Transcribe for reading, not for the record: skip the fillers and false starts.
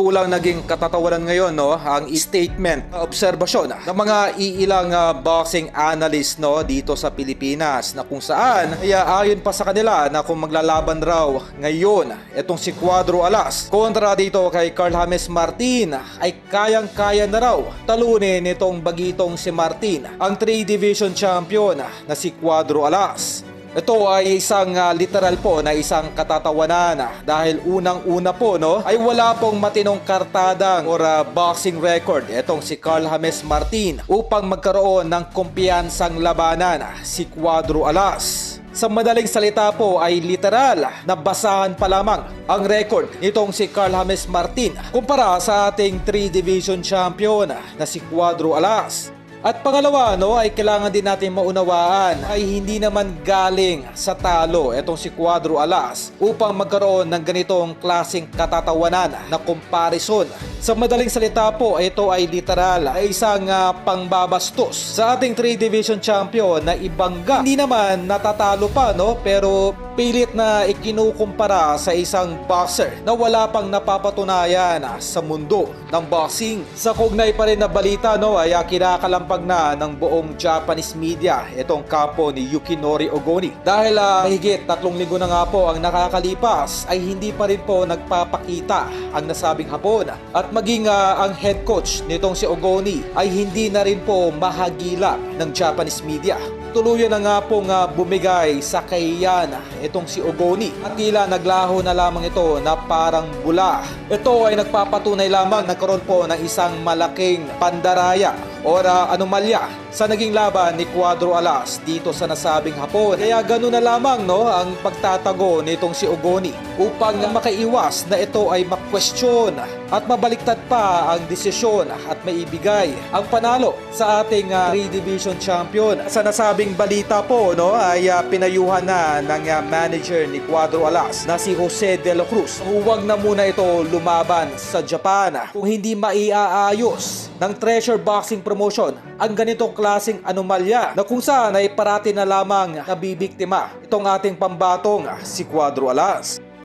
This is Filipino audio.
ganito lang naging katatawanan ngayon, no, ang statement, obserbasyon ng mga iilang boxing analyst, no, dito sa Pilipinas, na kung saan ay ayon pa sa kanila na kung maglalaban raw ngayon itong si Cuadro Alas kontra dito kay Carl James Martin, ay kayang-kaya na raw talunin itong bagitong si Martin, ang 3 division champion na si Cuadro Alas. Ito ay isang literal po na isang katatawanan dahil unang-una po, no, ay wala pong matinong kartadang or boxing record itong si Carl James Martin upang magkaroon ng kumpiyansang labanan si Cuadro Alas. Sa madaling salita po ay literal na basahan pa lamang ang record nitong si Carl James Martin kumpara sa ating 3 division champion na si Cuadro Alas. At pangalawa, no, ay kailangan din natin maunawaan ay hindi naman galing sa talo itong si Cuadro Alas upang magkaroon ng ganitong klaseng katatawanan na comparison. Sa madaling salita po, ito ay literal ay isang pangbabastos sa ating 3 division champion na ibangga. Hindi naman natatalo pa, no, pero pilit na ikinukumpara sa isang boxer na wala pang napapatunayan sa mundo ng boxing. Sa kaugnay pa rin na balita, no, ay kinakalampag na ng buong Japanese media itong kampo ni Yukinori Ogoni. Dahil mahigit 3 linggo na nga po ang nakakalipas ay hindi pa rin po nagpapakita ang nasabing hapon. At maging ang head coach nitong si Ogoni ay hindi na rin po mahagilap ng Japanese media. Tuluyan na nga pong bumigay sa kahiyan itong si Ogoni at tila naglaho na lamang ito na parang bula. Ito ay nagpapatunay lamang nagkaroon po ng isang malaking pandaraya o anomalya sa naging laban ni Cuadro Alas dito sa nasabing hapon. Kaya ganoon na lamang, no, ang pagtatago nitong si Ogoni upang makaiwas na ito ay makwestiyon at mabaliktad pa ang desisyon at maibigay ang panalo sa ating 3 division champion. Sa nasabing balita po, no, ay pinayuhan na ng manager ni Cuadro Alas na si Jose De La Cruz. Huwag na muna ito lumaban sa Japan kung hindi maiaayos ng Treasure Boxing Promotion ang ganitong klaseng anomalya na kung saan ay parati na lamang nabibiktima itong ating pambatong si Cuadro Alas.